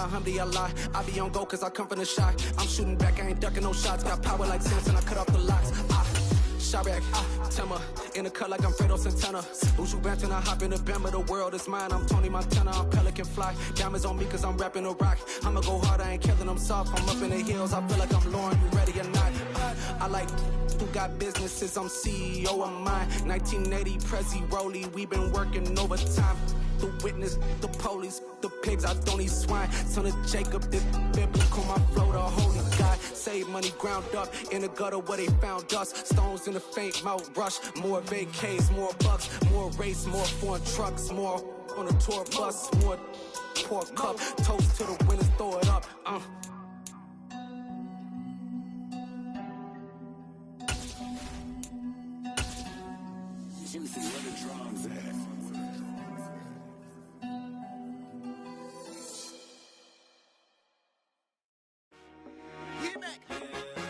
alhamdulillah. I be on go cause I come from the shot. I'm shooting back, I ain't ducking no shots. Got power like Samson, I cut off the locks. Chirac, Timmer, in the cut like I'm Fredo Santana. Buju Banton, I hop in the Bama, the world is mine. I'm Tony Montana, I'm Pelican Fly. Diamonds on me cause I'm rapping a rock. I'ma go hard, I ain't killing them soft. I'm up in the hills, I feel like I'm Lauren, you ready or not? I like who got businesses, I'm CEO of mine. 1980, Prezi Rolly, we been working overtime. The witness, the police, the pigs, I don't eat swine. Son of Jacob, this biblical, my flow, the holy God. Save money ground up in the gutter where they found us. Stones in the faint mouth rush. More vacays, more bucks, more race, more foreign trucks, more on a tour bus, more pork cup. Toast to the winners, throw it up. Juicy, where the drums at?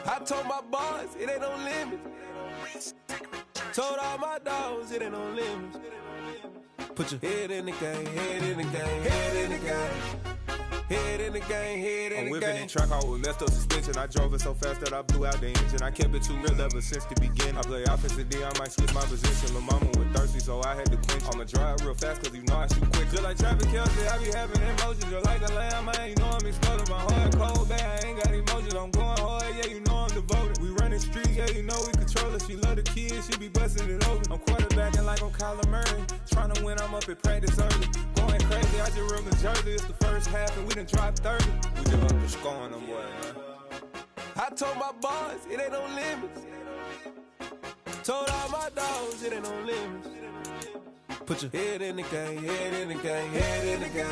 I told my boys, it ain't no limits. Told all my dogs, it ain't no limits. Put your head in the game, head in the game, head in the game. Head in the game, head in the game. I'm whipping and track out with messed up suspension. I drove it so fast that I blew out the engine. I kept it too real ever since the beginning. I play offensive D, I might switch my position. Lil' mama was thirsty, so I had to quench. I'ma drive real fast, cause you know I shoot quick. Just like Travis Kelce, I be having emotions. Just like a lamb, man, you know I'm exploding. My heart cold, bad, I ain't got emotions. I'm going hard, yeah, you know I'm devoted. We running streets, yeah, you know we control it. She love the kids, she be busting it over. I'm quarterbacking like I'm Kyler Murray. Trying to win, I'm up at practice early. Going crazy, I just real the jersey. It's the first half and we done dropped 30. We just up to scoring them, boy, man. I told my boys, it ain't no limits. Told all my dogs, it ain't no limits. Put your head in the game, head in the game, head in the game.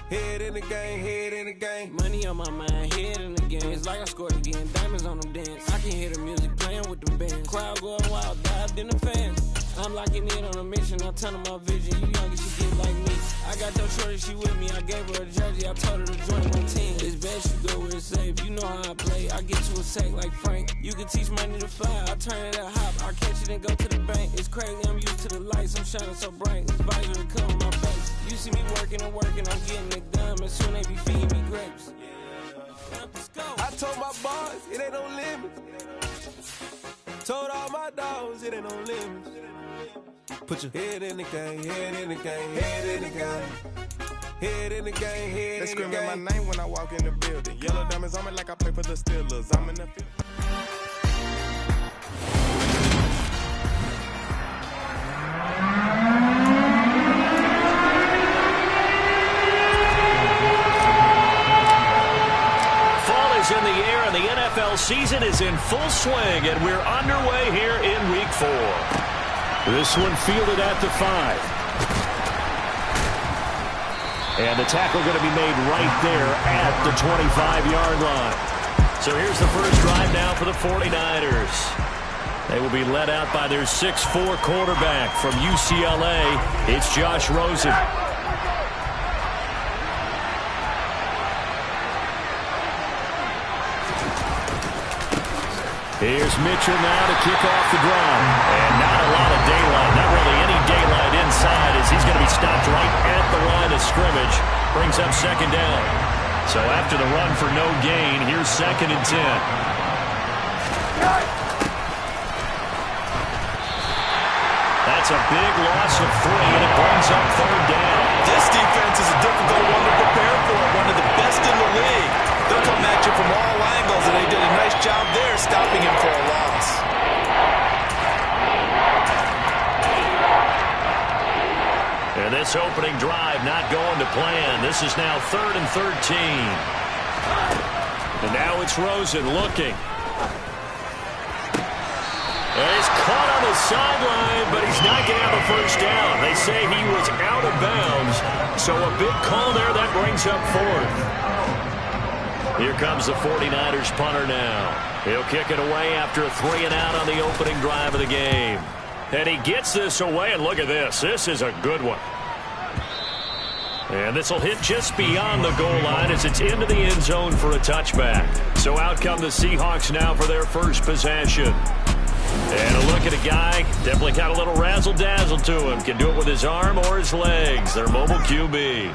Head in the game, head in the game. Money on my mind, head in the game. It's like I scored again, diamonds on them dance. I can hear the music playing with the bands. Crowd going wild, dived in the fans. I'm locking in on a mission, I'm turning my vision. You young, you should get like me. I got your shorty, she with me. I gave her a jersey, I told her to join my team. It's best you go where it's safe. You know how I play. I get to a sack like Frank. You can teach money to fly. I turn it up hop. I catch it and go to the bank. It's crazy, I'm used to the lights. I'm shining so bright. This visor cover my face. You see me working and working, I'm getting it done. And soon they be feeding me grapes. Let's go. I told my boys, it ain't no limits. Told all my dogs, it ain't no limits. Put your head in the game, head in the game, head in the game. Head in the game, head in the game. They screaming my name when I walk in the building. Yellow diamonds on me like I play for the Steelers. I'm in the field. Fall is in the air and the NFL season is in full swing, and we're underway here in Week 4. This one fielded at the 5. And the tackle going to be made right there at the 25-yard line. So here's the first drive now for the 49ers. They will be led out by their 6'4 quarterback from UCLA. It's Josh Rosen. Here's Mitchell now to kick off the drive. And not a lot of daylight, not really any daylight inside, as he's going to be stopped right at the line of scrimmage. Brings up second down. So after the run for no gain, here's 2nd and 10. That's a big loss of 3, and it brings up 3rd down. This defense is a difficult one to prepare for, one of the best in the league. They'll come at you from all angles, and they did a nice job there stopping him for a loss. And this opening drive not going to plan. This is now 3rd and 13. And now it's Rosen looking. And he's caught on the sideline, but he's not going to have a first down. They say he was out of bounds. So a big call there that brings up 4th. Here comes the 49ers punter now. He'll kick it away after a 3-and-out on the opening drive of the game. And he gets this away, and look at this. This is a good one. And this will hit just beyond the goal line as it's into the end zone for a touchback. So out come the Seahawks now for their first possession. And a look at a guy, definitely got a little razzle-dazzle to him. Can do it with his arm or his legs. Their mobile QB.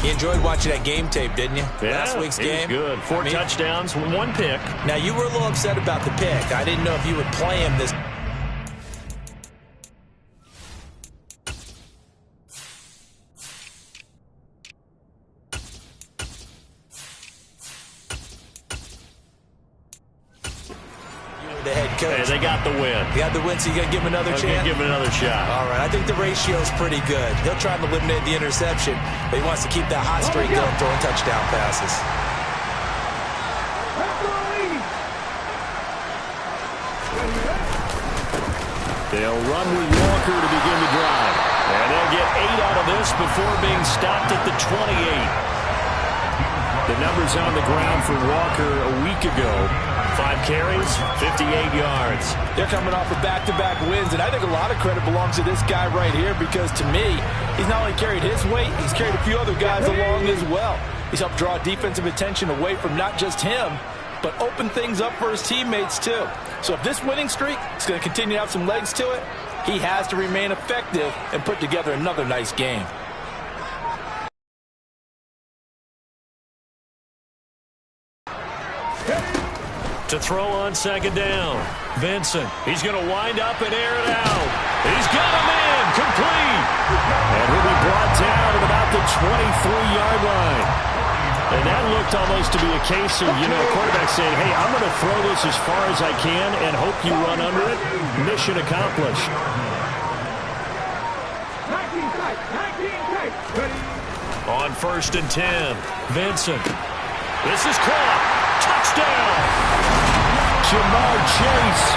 You enjoyed watching that game tape, didn't you? Yeah, Last week's game? It was good. 4 touchdowns, 1 pick. Now, you were a little upset about the pick. I didn't know if you would play him this. The head coach. Hey, they got the win. He had the win, so you got to give him another chance? Give him another shot. All right, I think the ratio's pretty good. He'll try to eliminate the interception, but he wants to keep that hot streak going, throwing touchdown passes. They'll run with Walker to begin the drive. And they'll get 8 out of this before being stopped at the 28. The numbers on the ground for Walker a week ago. 5 carries, 58 yards. They're coming off of back-to-back wins, and I think a lot of credit belongs to this guy right here because, to me, he's not only carried his weight, he's carried a few other guys along as well. He's helped draw defensive attention away from not just him, but open things up for his teammates, too. So if this winning streak is going to continue to have some legs to it, he has to remain effective and put together another nice game. To throw on second down. Vincent. He's going to wind up and air it out. He's got him in. Complete. And he'll be brought down at about the 23-yard line. And that looked almost to be a case of, quarterback saying, hey, I'm going to throw this as far as I can and hope you run under it. Mission accomplished. On 1st and 10. Vincent. This is caught. Touchdown. Jamar Chase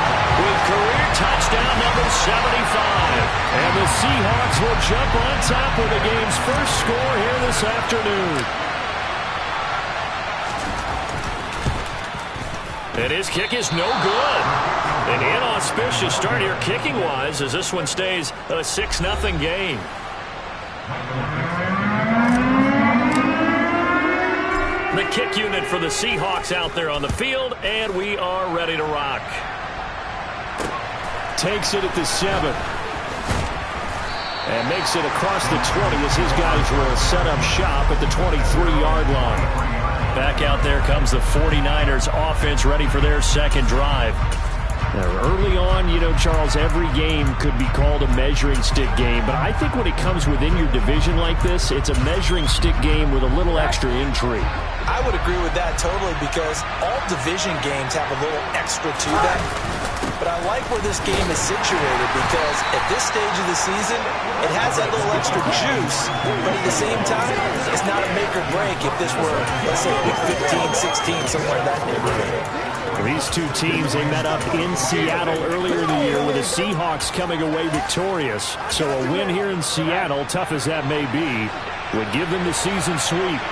with career touchdown number 75. And the Seahawks will jump on top with the game's first score here this afternoon. And his kick is no good. An inauspicious start here kicking-wise as this one stays a 6-0 game. The kick unit for the Seahawks out there on the field, and we are ready to rock. Takes it at the 7. And makes it across the 20 as his guys will set up shop at the 23-yard line. Back out there comes the 49ers offense ready for their second drive. Now, early on, Charles, every game could be called a measuring stick game. But I think when it comes within your division like this, it's a measuring stick game with a little extra intrigue. I would agree with that totally because all division games have a little extra to them. But I like where this game is situated because at this stage of the season, it has that little extra juice. But at the same time, it's not a make or break if this were, let's say, week 15, 16, somewhere in that neighborhood. These two teams, they met up in Seattle earlier in the year with the Seahawks coming away victorious. So a win here in Seattle, tough as that may be, would give them the season sweep.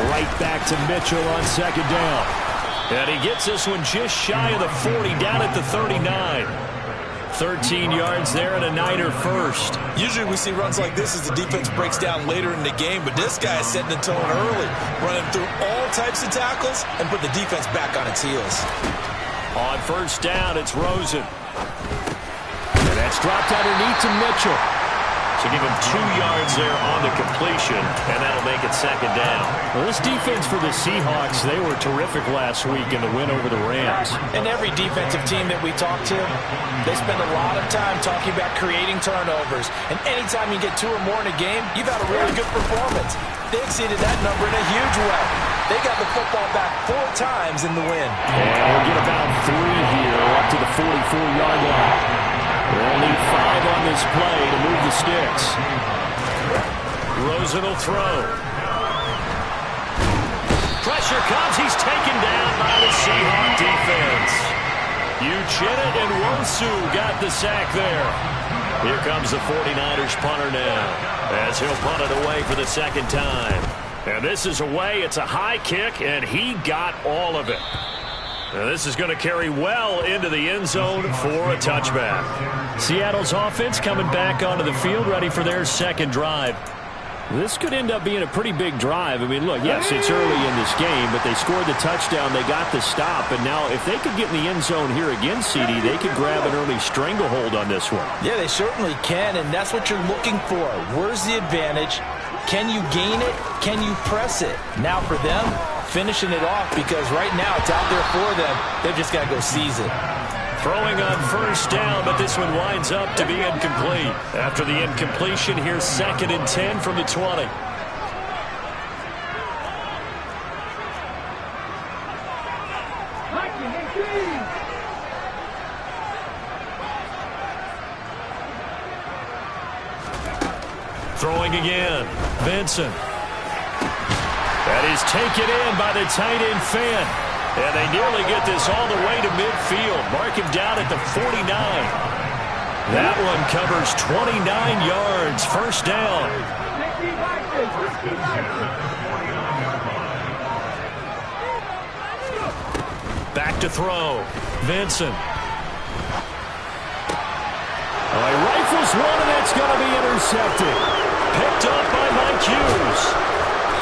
Right back to Mitchell on second down. And he gets this one just shy of the 40, down at the 39. 13 yards there and a Niner first. Usually we see runs like this as the defense breaks down later in the game, but this guy is setting the tone early, running through all types of tackles and put the defense back on its heels. On first down, it's Rosen. And that's dropped underneath to Mitchell. So give him 2 yards there on the completion, and that'll make it second down. Well, this defense for the Seahawks, they were terrific last week in the win over the Rams. And every defensive team that we talk to, they spend a lot of time talking about creating turnovers. And anytime you get 2 or more in a game, you've had a really good performance. They exceeded that number in a huge way. They got the football back 4 times in the win. And we'll get about 3 here up to the 44-yard line. They'll need 5 on this play to move the sticks. Rosen will throw. Pressure comes. He's taken down by the Seahawk defense. Uchenna and Wosu got the sack there. Here comes the 49ers punter now as he'll punt it away for the second time. And this is away. It's a high kick, and he got all of it. Now this is going to carry well into the end zone for a touchback. Seattle's offense coming back onto the field, ready for their second drive. This could end up being a pretty big drive. I mean, look, yes, it's early in this game, but they scored the touchdown. They got the stop. And now if they could get in the end zone here again, CD, they could grab an early stranglehold on this one. Yeah, they certainly can, and that's what you're looking for. Where's the advantage? Can you gain it? Can you press it? Now for them, finishing it off, because right now it's out there for them. They've just got to go seize it. Throwing on first down, but this one winds up to be incomplete. After the incompletion, here's 2nd and 10 from the 20. Throwing again, Vincent. That is taken in by the tight end Fant. And they nearly get this all the way to midfield. Mark him down at the 49. That one covers 29 yards. First down. Back to throw. Vincent. Oh, he rifles one, and that's going to be intercepted. Picked up by Mike Hughes.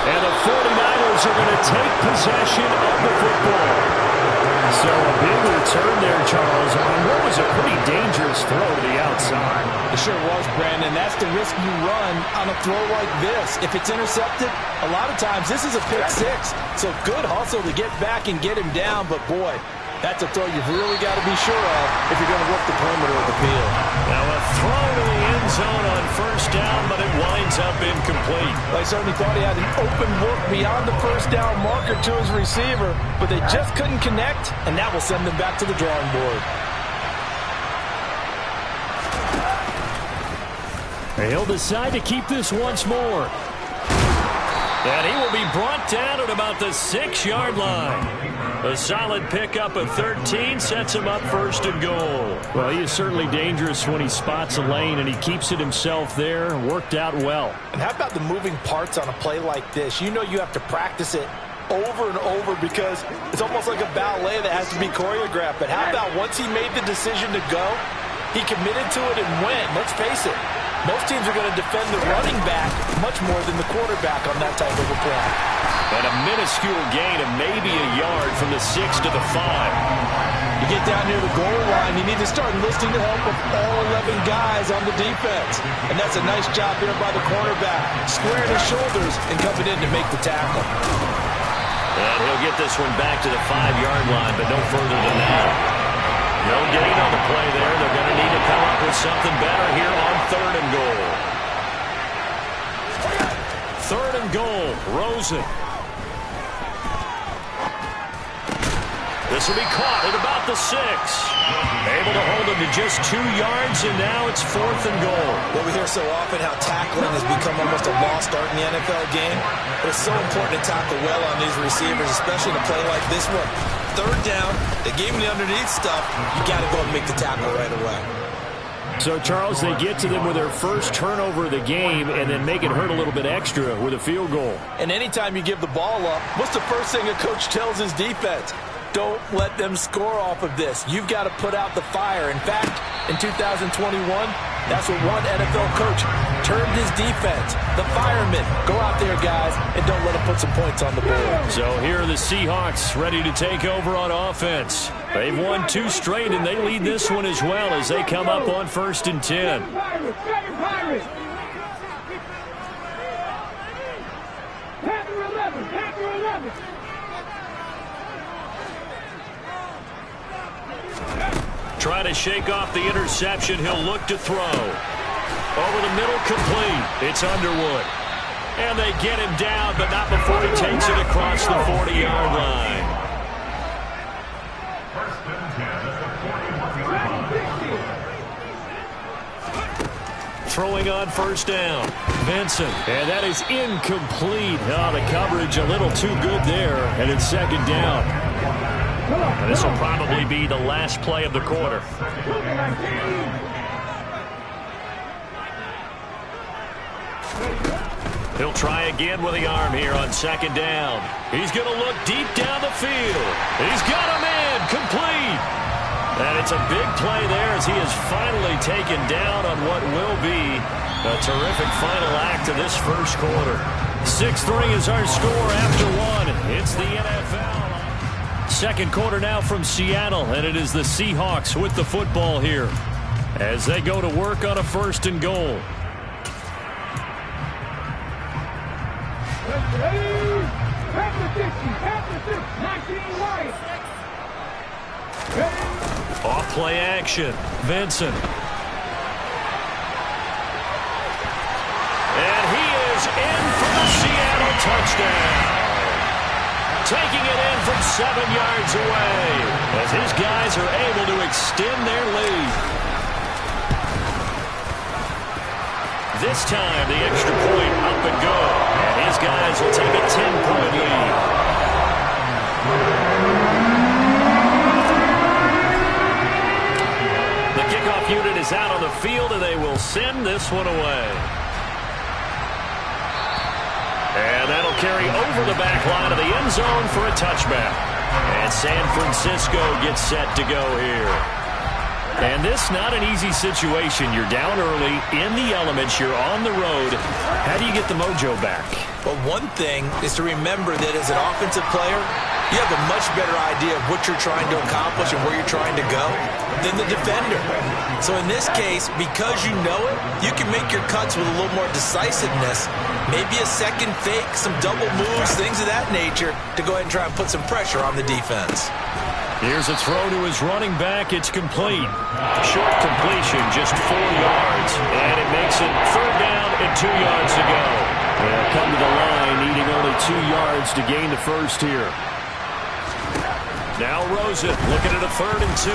And the 49ers are going to take possession of the football. So a big return there, Charles, on what was a pretty dangerous throw to the outside. It sure was, Brandon. That's the risk you run on a throw like this. If it's intercepted, a lot of times this is a pick six. So good hustle to get back and get him down. But, boy, that's a throw you've really got to be sure of if you're going to work the perimeter of the field. Now a throw to the end zone on first down, but it winds up incomplete. Well, I certainly thought he had an open look beyond the first down marker to his receiver, but they just couldn't connect, and that will send them back to the drawing board. He'll decide to keep this once more. And he will be brought down at about the 6-yard line. A solid pickup of 13 sets him up 1st and goal. Well, he is certainly dangerous when he spots a lane, and he keeps it himself there. Worked out well. And how about the moving parts on a play like this? You know you have to practice it over and over because it's almost like a ballet that has to be choreographed. But how about once he made the decision to go, he committed to it and went. Let's face it, most teams are going to defend the running back much more than the quarterback on that type of a play. And a minuscule gain of maybe a yard from the 6 to the 5. You get down near the goal line, you need to start enlisting the help of all 11 guys on the defense. And that's a nice job there by the cornerback, squaring his shoulders and coming in to make the tackle. And he'll get this one back to the 5-yard line, but no further than that. No gain on the play there. They're going to need to come up with something better here on 3rd and goal. 3rd and goal, Rosen. This will be caught at about the 6. Able to hold him to just 2 yards, and now it's 4th and goal. Well, we hear so often how tackling has become almost a lost art in the NFL game. But it's so important to tackle well on these receivers, especially in a play like this one. 3rd down, they gave him the underneath stuff. You got to go and make the tackle right away. So, Charles, they get to them with their first turnover of the game and then make it hurt a little bit extra with a field goal. And anytime you give the ball up, what's the first thing a coach tells his defense? Don't let them score off of this. You've got to put out the fire. In fact, in 2021, that's what one NFL coach termed his defense. The firemen. Go out there, guys, and don't let them put some points on the board. So here are the Seahawks ready to take over on offense. They've won 2 straight, and they lead this one as well as they come up on 1st and 10. Try to shake off the interception. He'll look to throw. Over the middle, complete. It's Underwood. And they get him down, but not before he takes it across the 40-yard line. Throwing on first down. Vincent. And that is incomplete. Oh, the coverage a little too good there. And it's 2nd down. And this will probably be the last play of the quarter. He'll try again with the arm here on 2nd down. He's going to look deep down the field. He's got a man complete. And it's a big play there as he is finally taken down on what will be a terrific final act of this first quarter. 6-3 is our score after one. It's the NFL. Second quarter now from Seattle, and it is the Seahawks with the football here as they go to work on a 1st and goal. Off play action. Vincent. And he is in for the Seattle touchdown. Taking it in from 7 yards away as his guys are able to extend their lead. This time the extra point up and go. And his guys will take a 10-point lead. The kickoff unit is out on the field, and they will send this one away. And that'll carry over the back line of the end zone for a touchback. And San Francisco gets set to go here. And this not an easy situation. You're down early, in the elements, you're on the road. How do you get the mojo back? Well, one thing is to remember that as an offensive player, you have a much better idea of what you're trying to accomplish and where you're trying to go than the defender. So in this case, because you know it, you can make your cuts with a little more decisiveness, maybe a second fake, some double moves, things of that nature, to go ahead and try and put some pressure on the defense. Here's a throw to his running back. It's complete. Short completion, just 4 yards. And it makes it 3rd down and 2 yards to go. They'll come to the line, needing only 2 yards to gain the first here. Now Rosen looking at a 3rd and 2.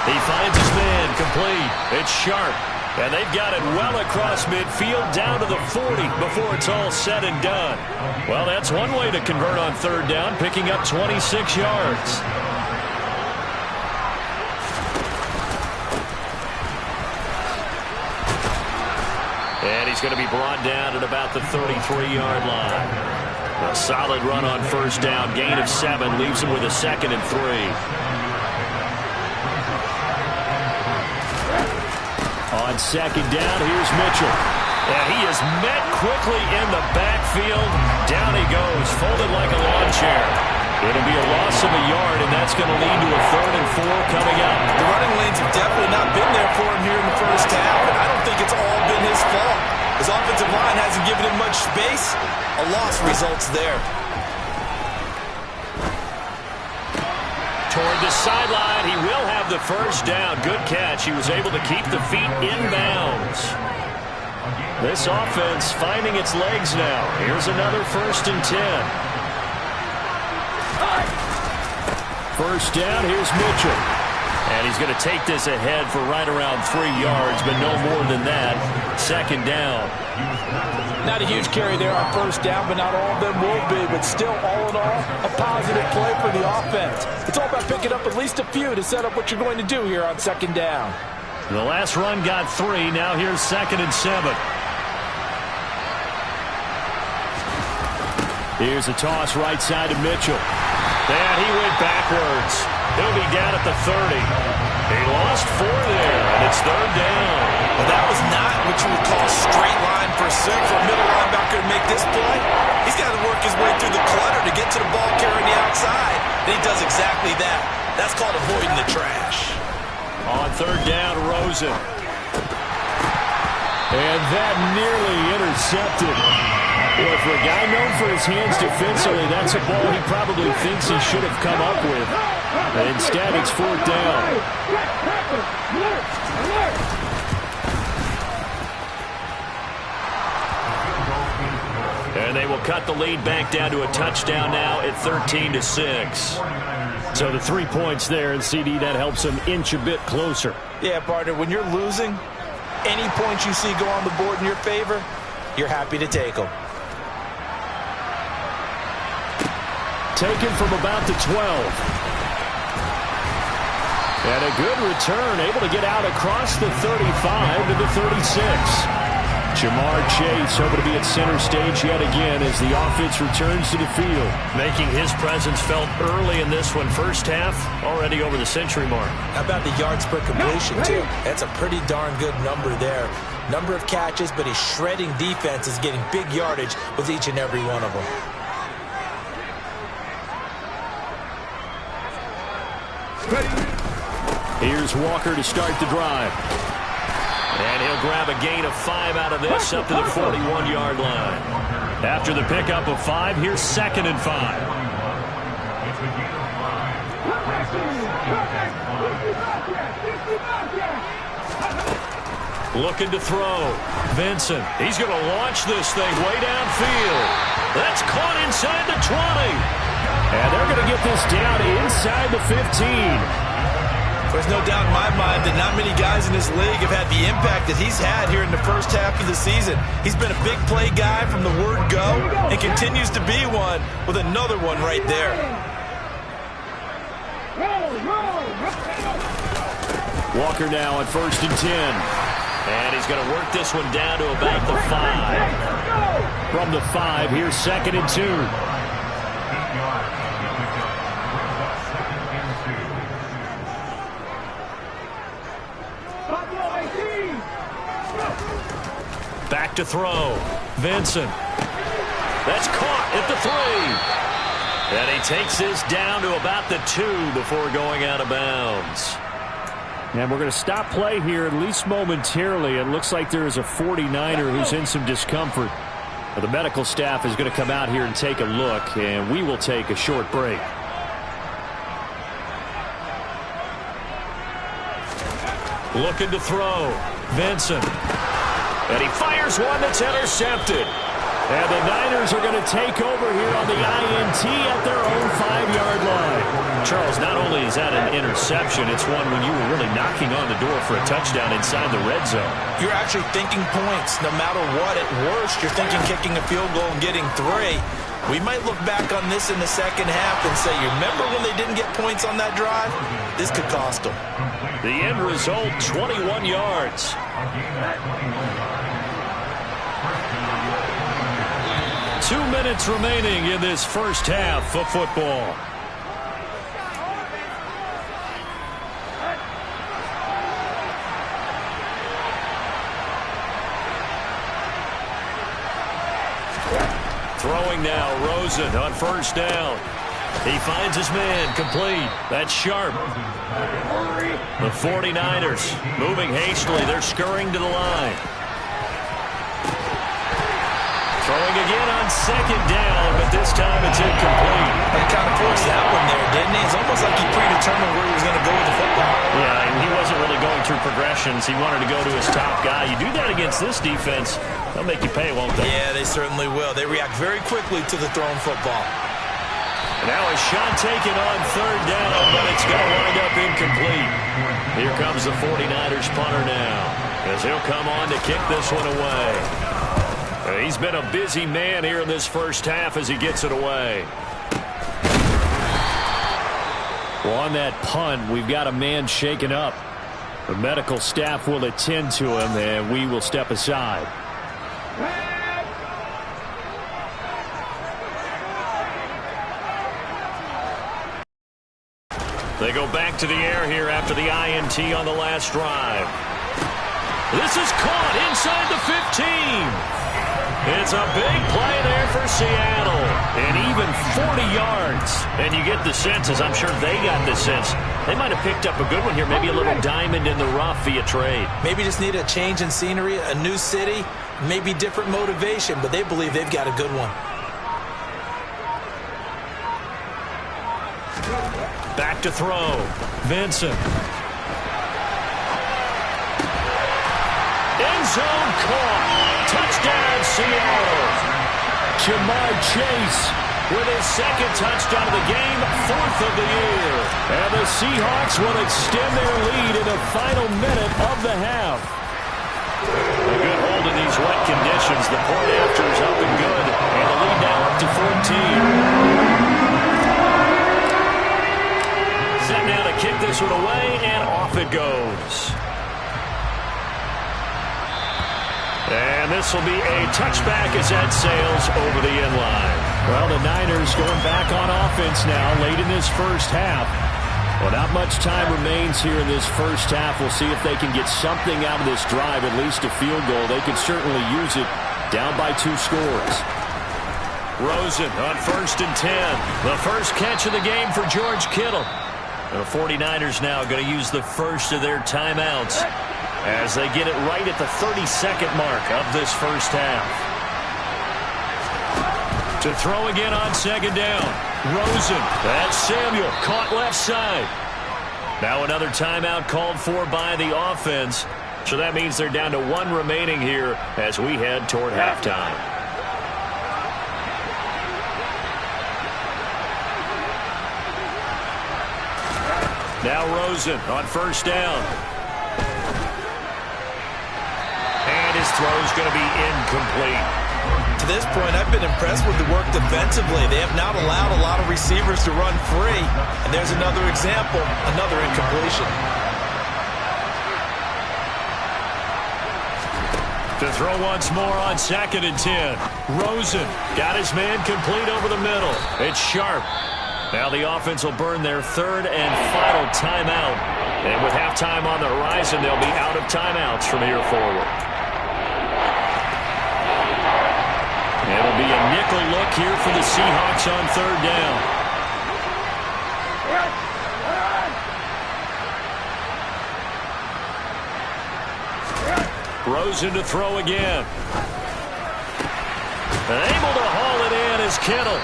He finds his man, complete. It's Sharp. And they've got it well across midfield down to the 40 before it's all said and done. Well, that's one way to convert on 3rd down, picking up 26 yards. And he's going to be brought down at about the 33-yard line. A solid run on 1st down, gain of 7, leaves him with a 2nd and 3. On 2nd down, here's Mitchell. And he is met quickly in the backfield. Down he goes, folded like a lawn chair. It'll be a loss of a yard, and that's going to lead to a 3rd and 4 coming up. The running lanes have definitely not been there for him here in the first half, and I don't think it's all been his fault. His offensive line hasn't given him much space. A loss results there. Toward the sideline, he will have the 1st down. Good catch. He was able to keep the feet in bounds. This offense finding its legs now. Here's another 1st and 10. 1st down, here's Mitchell. And he's going to take this ahead for right around 3 yards, but no more than that. 2nd down. Not a huge carry there on 1st down, but not all of them will be. But still, all in all, a positive play for the offense. It's all about picking up at least a few to set up what you're going to do here on 2nd down. The last run got 3. Now here's 2nd and 7. Here's a toss right side to Mitchell. And he went backwards. He'll be down at the 30. He lost 4 there, and it's 3rd down. Well, that was not what you would call straight line pursuit for a middle linebacker to make this play. He's got to work his way through the clutter to get to the ball carrier on the outside. And he does exactly that. That's called avoiding the trash. On 3rd down, Rosen. And that nearly intercepted. Boy, for a guy known for his hands defensively, that's a ball he probably thinks he should have come up with. But instead, it's 4th down. And they will cut the lead back down to a touchdown now at 13-6. So the 3 points there, and CD, that helps them inch a bit closer. Yeah, partner, when you're losing, any points you see go on the board in your favor, you're happy to take them. Taken from about the 12. And a good return, able to get out across the 35 to the 36. Jamar Chase hoping to be at center stage yet again as the offense returns to the field. Making his presence felt early in this one. First half, already over the century mark. How about the yards per completion, too? That's a pretty darn good number there. Number of catches, but his shredding defense is getting big yardage with each and every one of them. Here's Walker to start the drive. And he'll grab a gain of 5 out of this up to the 41-yard line. After the pickup of 5, here's 2nd and 5. Looking to throw. Vincent. He's going to launch this thing way downfield. That's caught inside the 20. And they're going to get this down inside the 15. There's no doubt in my mind that not many guys in this league have had the impact that he's had here in the first half of the season. He's been a big play guy from the word go and continues to be one with another one right there. Walker now on 1st and 10. And he's going to work this one down to about the 5. From the 5, here's 2nd and 2. Back to throw. Vincent. That's caught at the 3. And he takes this down to about the 2 before going out of bounds. And we're going to stop play here, at least momentarily. It looks like there is a 49er who's in some discomfort. The medical staff is going to come out here and take a look, and we will take a short break. Looking to throw. Vincent. And he fires one that's intercepted. And the Niners are going to take over here on the INT at their own 5-yard line. Charles, not only is that an interception, it's one when you were really knocking on the door for a touchdown inside the red zone. You're actually thinking points. No matter what, at worst, you're thinking kicking a field goal and getting 3. We might look back on this in the second half and say, you remember when they didn't get points on that drive? This could cost them. The end result, 21 yards. 2 minutes remaining in this first half of football. Throwing now, Rosen on 1st down. He finds his man, complete. That's Sharp. The 49ers moving hastily. They're scurrying to the line. Throwing again on 2nd down, but this time it's incomplete. He kind of forced that one there, didn't he? It's almost like he predetermined where he was going to go with the football. Yeah, and he wasn't really going through progressions. He wanted to go to his top guy. You do that against this defense, they'll make you pay, won't they? Yeah, they certainly will. They react very quickly to the thrown football. Now a shot taken on 3rd down, but it's going to wind up incomplete. Here comes the 49ers punter now, as he'll come on to kick this one away. He's been a busy man here in this first half as he gets it away. Well, on that punt, we've got a man shaken up. The medical staff will attend to him, and we will step aside. They go back to the air here after the INT on the last drive. This is caught inside the 15. It's a big play there for Seattle. And even 40 yards. And you get the sense, as I'm sure they got the sense, they might have picked up a good one here. Maybe a little diamond in the rough via trade. Maybe just need a change in scenery, a new city, maybe different motivation, but they believe they've got a good one. Back to throw. Vincent. End zone caught. Touchdown, Seattle. Jamar Chase with his 2nd touchdown of the game, 4th of the year. And the Seahawks will extend their lead in the final minute of the half. A good hold in these wet conditions. The point after is up and good. And the lead now up to 14. Set now to kick this one away, and off it goes. And this will be a touchback as that sails over the end line. Well, the Niners going back on offense now late in this first half. Well, not much time remains here in this first half. We'll see if they can get something out of this drive, at least a field goal. They could certainly use it down by 2 scores. Rosen on 1st and 10. The first catch of the game for George Kittle. The 49ers now going to use the first of their timeouts as they get it right at the 32nd mark of this first half. To throw again on 2nd down. Rosen. That's Samuel. Caught left side. Now another timeout called for by the offense. So that means they're down to 1 remaining here as we head toward halftime. Now Rosen on 1st down. And his throw's going to be incomplete. To this point, I've been impressed with the work defensively. They have not allowed a lot of receivers to run free. And there's another example, another incompletion. To throw once more on 2nd and 10. Rosen got his man complete over the middle. It's Sharp. Now the offense will burn their 3rd and final timeout. And with halftime on the horizon, they'll be out of timeouts from here forward. It'll be a nickel look here for the Seahawks on 3rd down. Rosen to throw again. And able to haul it in is Kittle.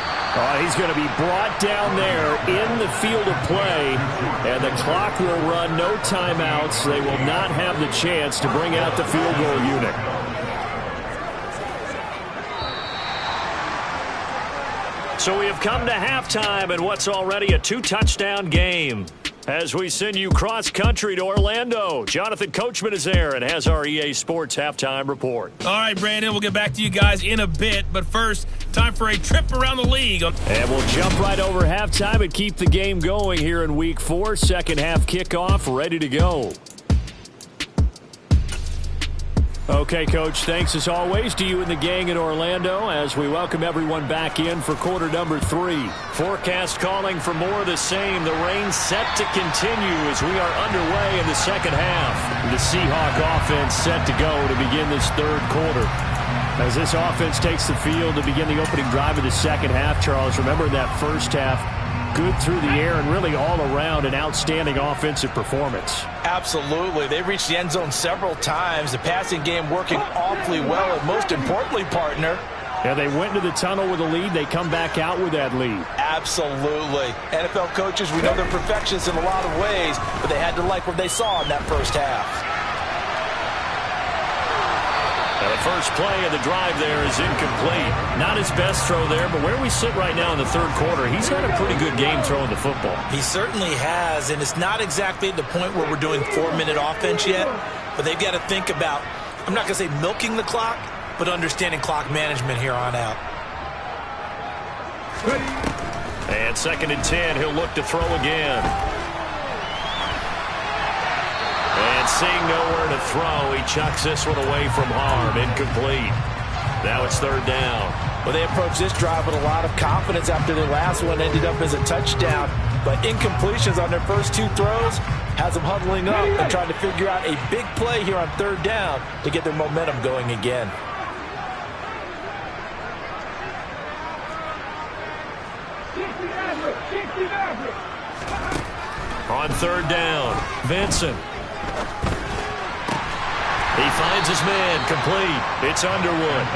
He's going to be brought down there in the field of play, and the clock will run, no timeouts. They will not have the chance to bring out the field goal unit. So we have come to halftime in what's already a 2-touchdown game. As we send you cross-country to Orlando, Jonathan Coachman is there and has our EA Sports Halftime Report. All right, Brandon, we'll get back to you guys in a bit. But first, time for a trip around the league. And we'll jump right over halftime and keep the game going here in Week 4. Second half kickoff, ready to go. Okay, Coach, thanks as always to you and the gang in Orlando as we welcome everyone back in for quarter number 3. Forecast calling for more of the same. The rain set to continue as we are underway in the second half. The Seahawk offense set to go to begin this 3rd quarter. As this offense takes the field to begin the opening drive of the second half, Charles, remember that first half, good through the air and really all around an outstanding offensive performance. Absolutely. They reached the end zone several times. The passing game working awfully well, and most importantly, partner, yeah, they went into the tunnel with a lead. They come back out with that lead. Absolutely. NFL coaches, we know they're perfectionists in a lot of ways, but they had to like what they saw in that first half. The first play of the drive there is incomplete. Not his best throw there, but where we sit right now in the 3rd quarter, he's had a pretty good game throwing the football. He certainly has, and it's not exactly at the point where we're doing 4-minute offense yet, but they've got to think about, I'm not going to say milking the clock, but understanding clock management here on out. And 2nd and 10, he'll look to throw again. And seeing nowhere to throw, he chucks this one away from harm. Incomplete. Now it's 3rd down. Well, they approached this drive with a lot of confidence after their last one ended up as a touchdown. But incompletions on their first 2 throws has them huddling up and trying to figure out a big play here on 3rd down to get their momentum going again. On 3rd down, Vincent. He finds his man complete. It's Underwood.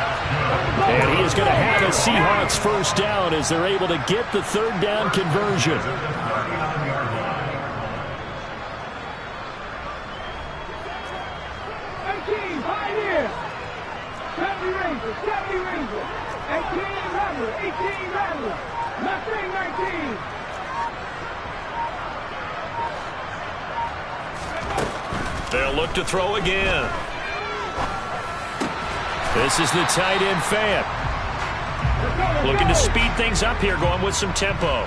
And he is going to have a Seahawks first down as they're able to get the 3rd down conversion. They'll look to throw again. This is the tight end, Fant. Looking to speed things up here, going with some tempo.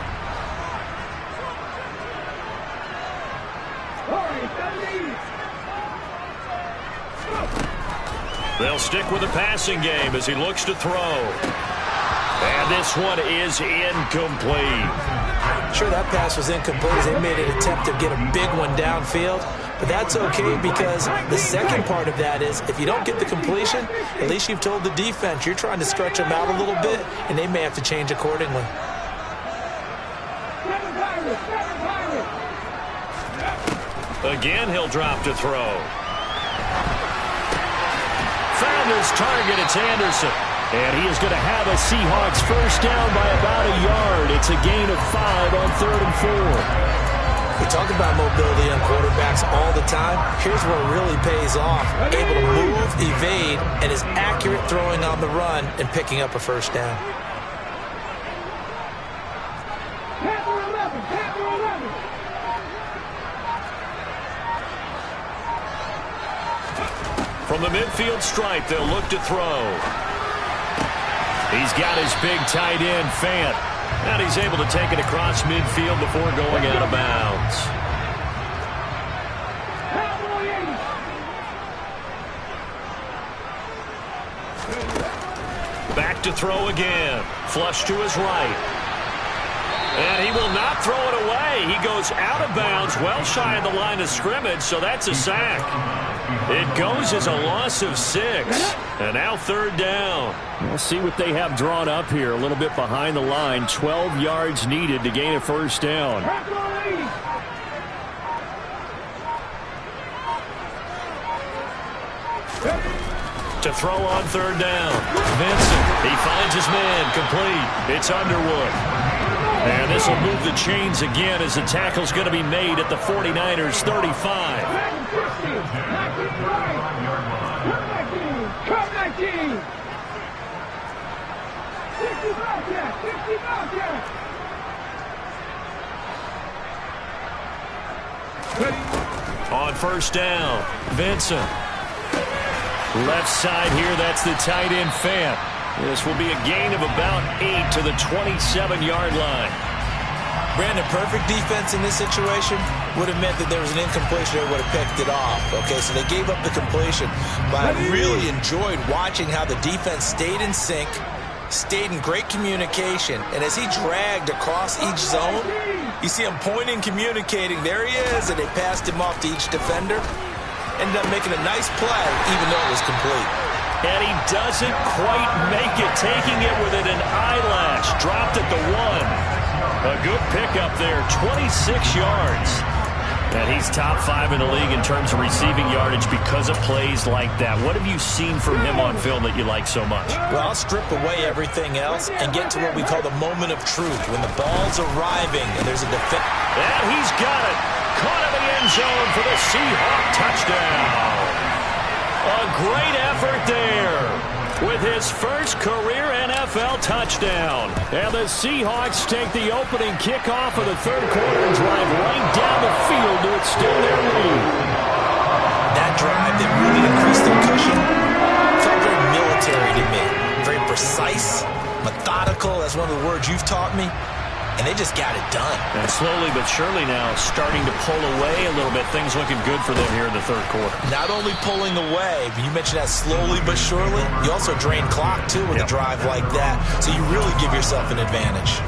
They'll stick with the passing game as he looks to throw. And this one is incomplete. Sure, that pass was incomplete as they made an attempt to get a big one downfield. But that's okay because the second part of that is if you don't get the completion, at least you've told the defense you're trying to stretch them out a little bit, and they may have to change accordingly. Again, he'll drop to throw. Found his target. It's Anderson. And he is going to have a Seahawks first down by about a yard. It's a gain of 5 on 3rd and 4. We talk about mobility on quarterbacks all the time. Here's where it really pays off. Able to move, evade, and is accurate throwing on the run and picking up a first down. From the midfield stripe, they'll look to throw. He's got his big tight end, Fant. And he's able to take it across midfield before going out of bounds. Back to throw again. Flush to his right. And he will not throw it away. He goes out of bounds, well shy of the line of scrimmage, so that's a sack. It goes as a loss of 6. And now 3rd down. We'll see what they have drawn up here. A little bit behind the line. 12 yards needed to gain a first down. To throw on 3rd down. Vincent, he finds his man, complete. It's Underwood. And this will move the chains again as the tackle's going to be made at the 49ers 35. On first down, Vincent. Left side here, that's the tight end, Fant. This will be a gain of about 8 to the 27-yard line. Brandon, perfect defense in this situation would have meant that there was an incompletion. They would have picked it off. Okay, so they gave up the completion. But I really enjoyed watching how the defense stayed in sync, stayed in great communication, and as he dragged across each zone, you see him pointing, communicating. There he is, and they passed him off to each defender. Ended up making a nice play, even though it was complete. And he doesn't quite make it, taking it within an eyelash. Dropped at the 1. A good pickup there, 26 yards. And he's top 5 in the league in terms of receiving yardage because of plays like that. What have you seen from him on film that you like so much? Well, I'll strip away everything else and get to what we call the moment of truth, when the ball's arriving and there's a defense. And he's got it. Caught in the end zone for the Seahawk touchdown. A great effort there with his first career NFL touchdown. And the Seahawks take the opening kickoff of the 3rd quarter and drive right down the field to extend their lead. That drive that really increased their cushion felt very military to me. Very precise, methodical, that's one of the words you've taught me. And they just got it done. And slowly but surely now starting to pull away a little bit. Things looking good for them here in the 3rd quarter. Not only pulling away, but you mentioned that slowly but surely. You also drain clock, too, with a drive like that. So you really give yourself an advantage.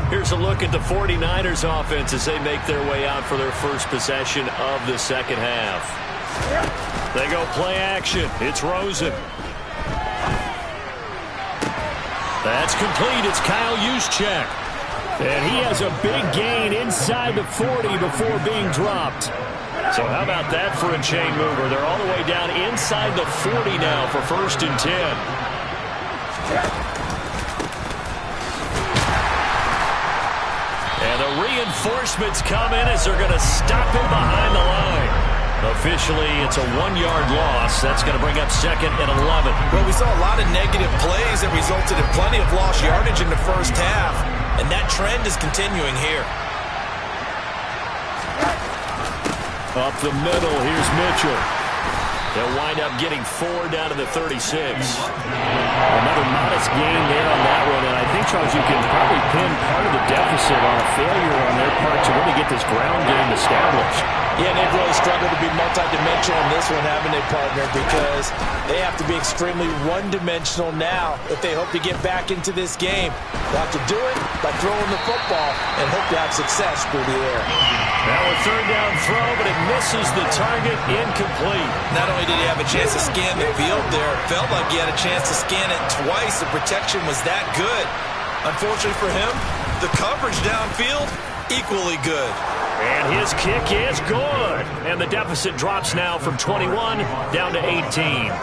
Here's a look at the 49ers offense as they make their way out for their first possession of the second half. They go play action. It's Rosen. That's complete. It's Kyle Juszczyk. And he has a big gain inside the 40 before being dropped. So how about that for a chain mover? They're all the way down inside the 40 now for 1st and 10. And the reinforcements come in as they're going to stop him behind the line. Officially, it's a 1-yard loss. That's going to bring up 2nd and 11. Well, we saw a lot of negative plays that resulted in plenty of lost yardage in the first half. And that trend is continuing here. Up the middle, here's Mitchell. They'll wind up getting 4 down to the 36. Another modest gain there on that one, and I think, Charles, you can probably pin part of the deficit on a failure on their part to really get this ground game established. Yeah, and they've really struggled to be multidimensional in this one, haven't they, partner? Because they have to be extremely one-dimensional now if they hope to get back into this game. They'll have to do it by throwing the football and hope to have success through the air. Now a third down throw, but it misses the target, incomplete. Not only did he have a chance to scan the field there, it felt like he had a chance to scan it twice. The protection was that good. Unfortunately for him, the coverage downfield, equally good. And his kick is good. And the deficit drops now from 21 down to 18.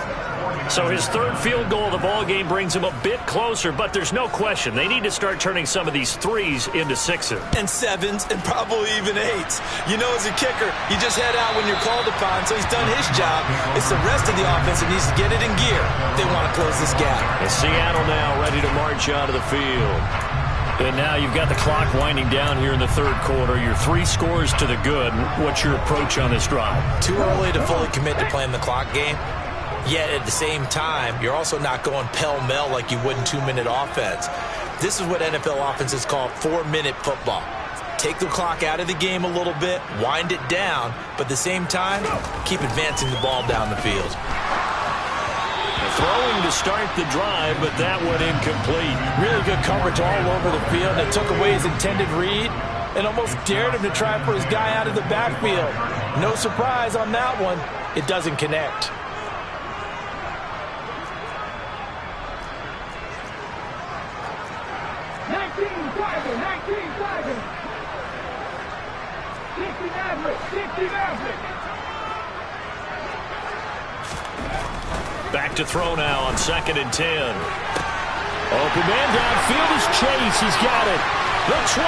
So his third field goal of the ballgame brings him a bit closer, but there's no question they need to start turning some of these threes into sixes. And sevens, and probably even eights. You know, as a kicker, you just head out when you're called upon, so he's done his job. It's the rest of the offense that needs to get it in gear if they want to close this gap. And Seattle now ready to march out of the field. And now you've got the clock winding down here in the third quarter. You're 3 scores to the good. What's your approach on this drive? Too early to fully commit to playing the clock game. Yet at the same time, you're also not going pell-mell like you would in 2-minute offense. This is what NFL offenses call 4-minute football. Take the clock out of the game a little bit, wind it down, but at the same time, keep advancing the ball down the field. Throwing to start the drive, but that one incomplete. Really good coverage all over the field. It took away his intended read and almost dared him to try for his guy out of the backfield. No surprise on that one. It doesn't connect. Back to throw now on 2nd and 10. Open man downfield is Chase. He's got it. The 20.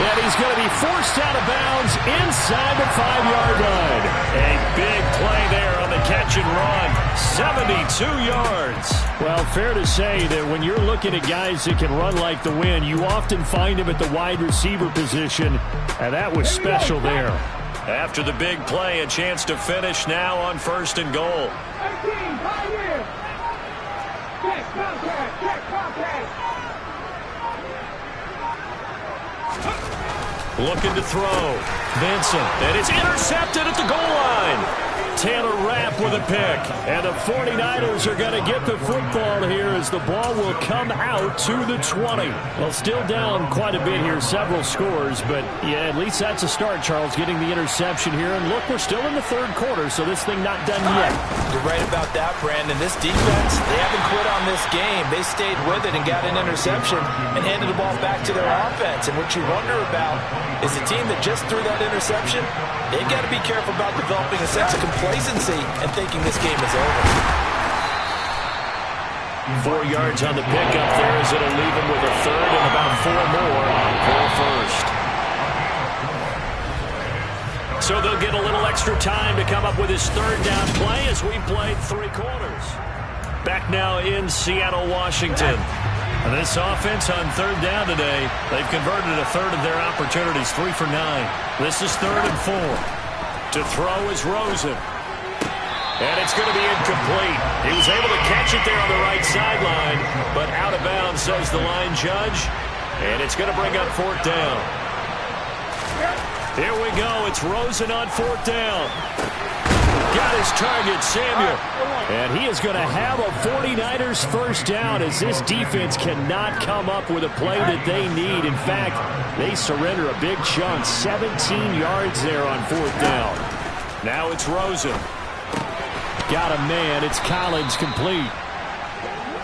And he's going to be forced out of bounds inside the 5-yard line. A big play there on the catch and run. 72 yards. Well, fair to say that when you're looking at guys that can run like the wind, you often find him at the wide receiver position, and that was special there. After the big play, a chance to finish now on 1st and goal. Looking to throw. Vincent, and it's intercepted at the goal line. Taylor Rapp with a pick. And the 49ers are going to get the football here as the ball will come out to the 20. Well, still down quite a bit here, several scores, but yeah, at least that's a start, Charles, getting the interception here. And look, we're still in the third quarter, so this thing not done yet. You're right about that, Brandon. This defense, they haven't quit on this game. They stayed with it and got an interception and handed the ball back to their offense. And what you wonder about is the team that just threw that interception, they've got to be careful about developing a sense of complacency and thinking this game is over. 4 yards on the pickup there as it'll leave him with a third and about 4 more for first. So they'll get a little extra time to come up with his third down play as we played 3 quarters. Back now in Seattle, Washington. And this offense on third down today, they've converted a third of their opportunities, 3 for 9. This is 3rd and 4. To throw is Rosen. And it's going to be incomplete. He was able to catch it there on the right sideline, but out of bounds, says the line judge. And it's going to bring up 4th down. Here we go. It's Rosen on 4th down. Got his target, Samuel. And he is going to have a 49ers first down as this defense cannot come up with a play that they need. In fact, they surrender a big chunk, 17 yards there on 4th down. Now it's Rosen. Got a man. It's Collins complete.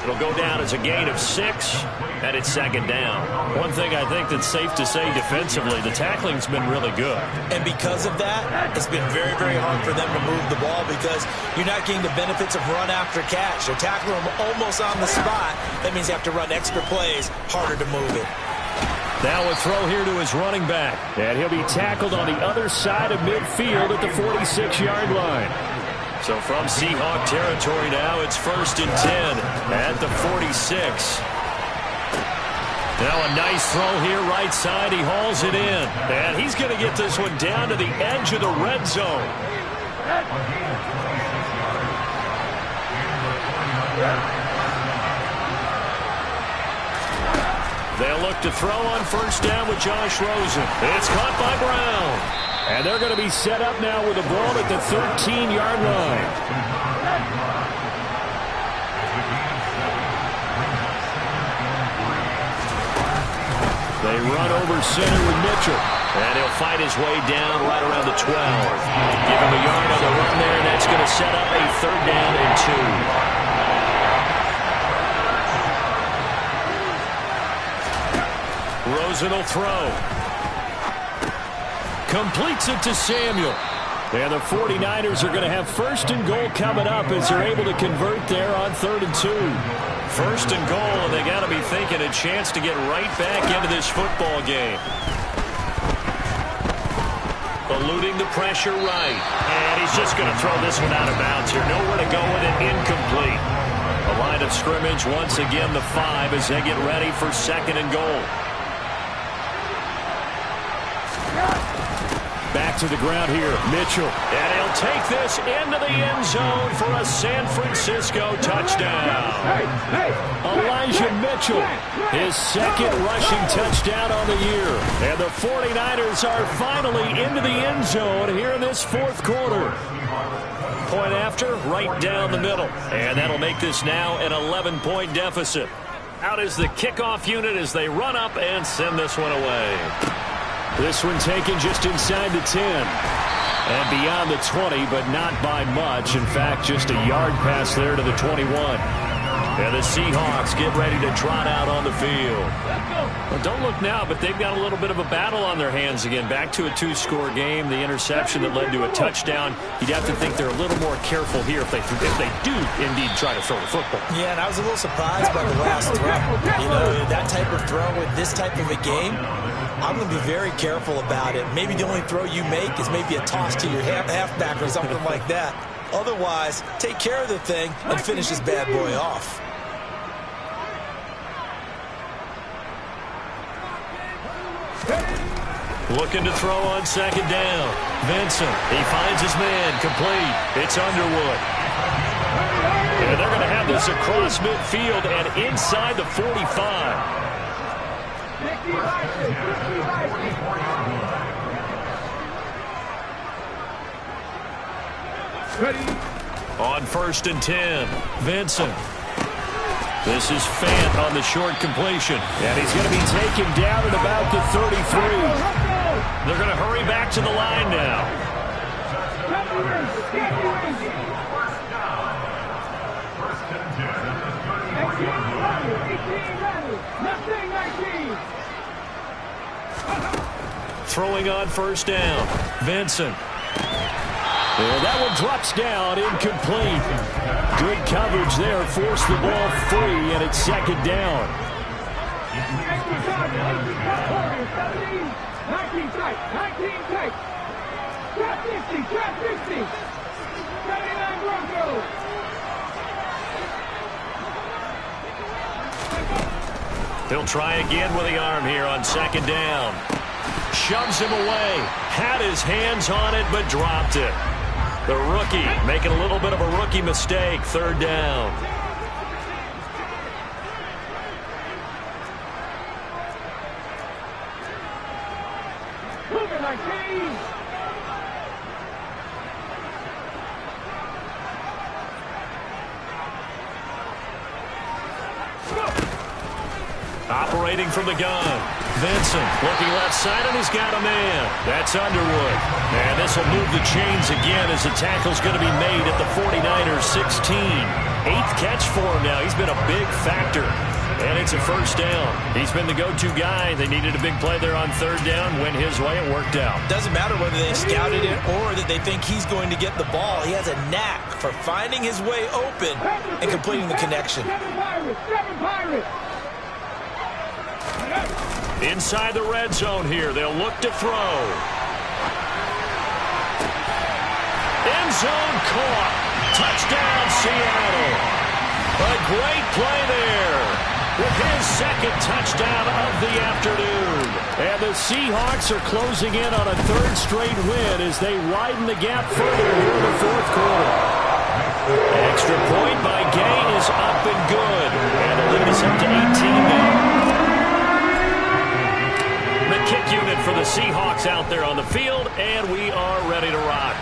It'll go down as a gain of 6, and it's 2nd down. One thing I think that's safe to say defensively, the tackling's been really good. And because of that, it's been very, very hard for them to move the ball because you're not getting the benefits of run after catch. They're tackling them almost on the spot. That means you have to run extra plays, harder to move it. Now a throw here to his running back. And he'll be tackled on the other side of midfield at the 46-yard line. So from Seahawk territory now, it's 1st and 10 at the 46. Now a nice throw here right side. He hauls it in. And he's going to get this one down to the edge of the red zone. They'll look to throw on first down with Josh Rosen. It's caught by Brown. And they're going to be set up now with the ball at the 13-yard line. They run over center with Mitchell. And he'll fight his way down right around the 12. Give him a yard on the run there, and that's going to set up a 3rd down and 2. Rosen will throw. Completes it to Samuel. And the 49ers are going to have 1st and goal coming up as they're able to convert there on 3rd and 2. 1st and goal, and they got to be thinking a chance to get right back into this football game. Eluding the pressure right. And he's just going to throw this one out of bounds here. Nowhere to go with it. Incomplete. A line of scrimmage once again the 5 as they get ready for 2nd and goal. Back to the ground here, Mitchell. And he'll take this into the end zone for a San Francisco touchdown. Elijah Mitchell, his 2nd rushing touchdown on the year. And the 49ers are finally into the end zone here in this 4th quarter. Point after, right down the middle. And that'll make this now an 11-point deficit. Out is the kickoff unit as they run up and send this one away. This one taken just inside the 10. And beyond the 20, but not by much. In fact, just a yard pass there to the 21. And the Seahawks get ready to trot out on the field. Well, don't look now, but they've got a little bit of a battle on their hands again. Back to a 2-score game. The interception that led to a touchdown. You'd have to think they're a little more careful here if they do indeed try to throw the football. Yeah, and I was a little surprised by the last throw. You know, that type of throw with this type of a game, I'm going to be very careful about it. Maybe the only throw you make is maybe a toss to your halfback or something like that. Otherwise, take care of the thing and finish this bad boy off. Looking to throw on 2nd down. Vincent, he finds his man, complete. It's Underwood. And they're going to have this across midfield and inside the 45. On 1st and 10, Vincent. This is Fant on the short completion. And he's going to be taken down at about the 33. They're going to hurry back to the line now. Throwing on 1st down. Vincent. Well, that one drops down, incomplete. Good coverage there, forced the ball free, and it's 2nd down. 19 tight. Trap 50. 79 Broncos. He'll try again with the arm here on 2nd down. Shoves him away. Had his hands on it, but dropped it. The rookie making a little bit of a rookie mistake. 3rd down. Operating from the gun. Vincent looking left side, and he's got a man. That's Underwood. And this will move the chains again as the tackle's going to be made at the 49ers 16. 8th catch for him now. He's been a big factor. And it's a 1st down. He's been the go-to guy. They needed a big play there on 3rd down. Went his way. It worked out. Doesn't matter whether they scouted it or that they think he's going to get the ball. He has a knack for finding his way open and completing the connection. Inside the red zone here. They'll look to throw. End zone caught. Touchdown, Seattle. A great play there with his second touchdown of the afternoon. And the Seahawks are closing in on a third straight win as they widen the gap further here in the fourth quarter. Extra point by Gay is up and good. And the lead is up to 18 now. The kick unit for the Seahawks out there on the field, and we are ready to rock.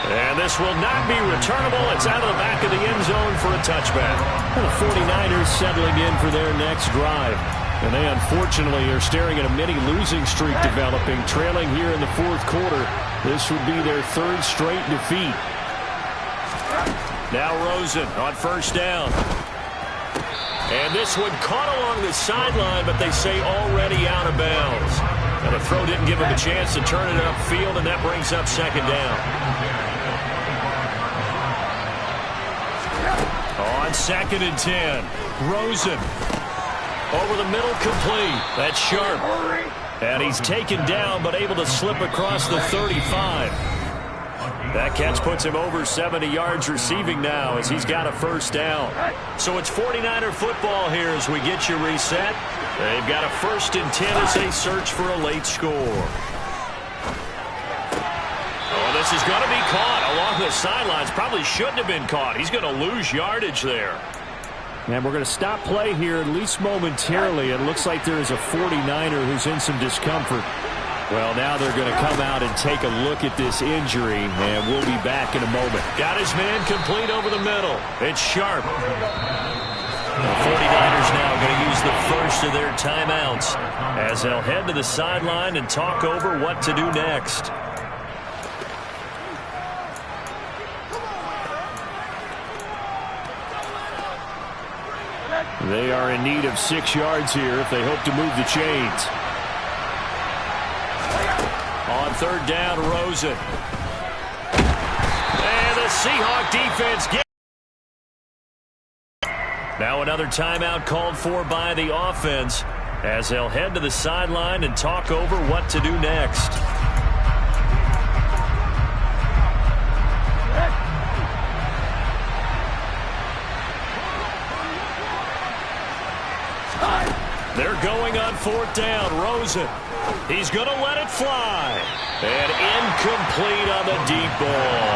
And this will not be returnable. It's out of the back of the end zone for a touchback. And the 49ers settling in for their next drive. And they unfortunately are staring at a mini losing streak developing, trailing here in the fourth quarter. This would be their third straight defeat. Now Rosen on first down. And this one caught along the sideline, but they say already out of bounds. And the throw didn't give him a chance to turn it upfield, and that brings up second down. On 2nd and 10, Rosen over the middle, complete. That's Sharp. And he's taken down, but able to slip across the 35. That catch puts him over 70 yards receiving now as he's got a first down. So it's 49er football here as we get you reset. They've got a 1st and 10 as they search for a late score. This is going to be caught along the sidelines. Probably shouldn't have been caught. He's going to lose yardage there. And we're going to stop play here, at least momentarily. It looks like there is a 49er who's in some discomfort. Well, now they're going to come out and take a look at this injury, and we'll be back in a moment. Got his man complete over the middle. It's Sharp. The 49ers now going to use the first of their timeouts as they'll head to the sideline and talk over what to do next. They are in need of 6 yards here if they hope to move the chains. On third down, Rosen. And the Seahawk defense gets. Now another timeout called for by the offense as they'll head to the sideline and talk over what to do next. They're going on fourth down. Rosen. He's going to let it fly. And incomplete on the deep ball.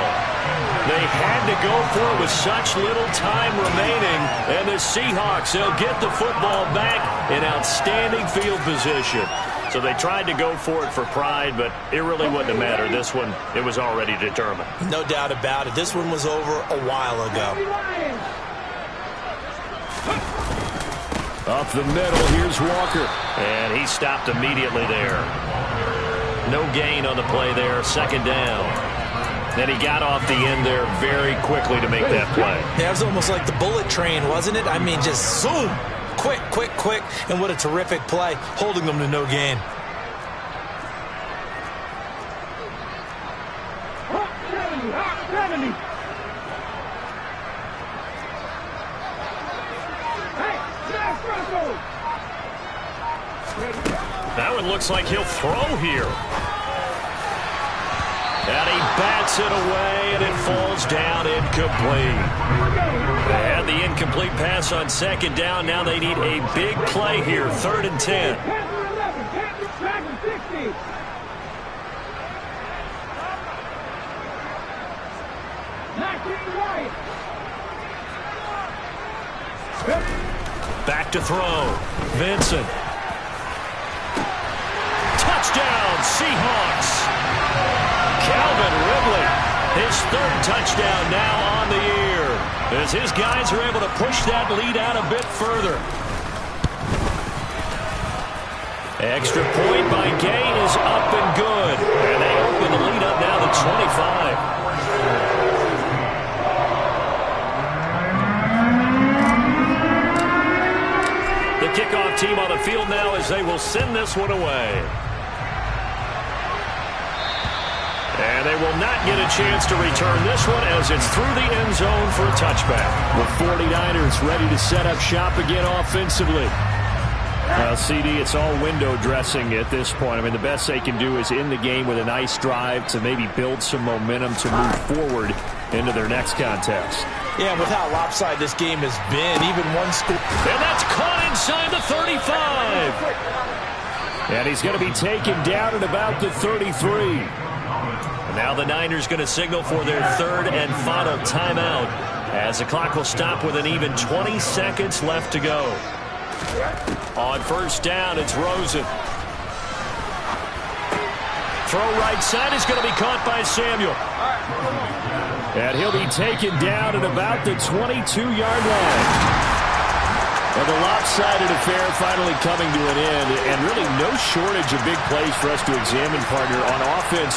They had to go for it with such little time remaining. And the Seahawks, they'll get the football back in outstanding field position. So they tried to go for it for pride, but it really wouldn't have mattered. This one, it was already determined. No doubt about it. This one was over a while ago. Up the middle, here's Walker. And he stopped immediately there. No gain on the play there, second down. Then he got off the end there very quickly to make that play. Yeah, it was almost like the bullet train, wasn't it? I mean, just zoom. Quick, quick, quick. And what a terrific play, holding them to no gain. That one looks like he'll throw here. And he bats it away, and it falls down incomplete. They had the incomplete pass on second down. Now they need a big play here, 3rd and 10. Back to throw. Vincent. Touchdown, Seahawks. Calvin Ridley, his 3rd touchdown now on the year, as his guys are able to push that lead out a bit further. Extra point by Gay is up and good, and they open the lead up now to 25. The kickoff team on the field now as they will send this one away. And they will not get a chance to return this one as it's through the end zone for a touchback. The 49ers ready to set up shop again offensively. Well, CD, it's all window dressing at this point. I mean, the best they can do is end the game with a nice drive to maybe build some momentum to move forward into their next contest. Yeah, and with how lopsided this game has been, even one score. And that's caught inside the 35. And he's going to be taken down at about the 33. And now the Niners going to signal for their third and final timeout as the clock will stop with an even 20 seconds left to go. On first down, it's Rosen. Throw right side is going to be caught by Samuel. And he'll be taken down at about the 22-yard line. And the lopsided affair finally coming to an end, and really no shortage of big plays for us to examine, partner, on offense.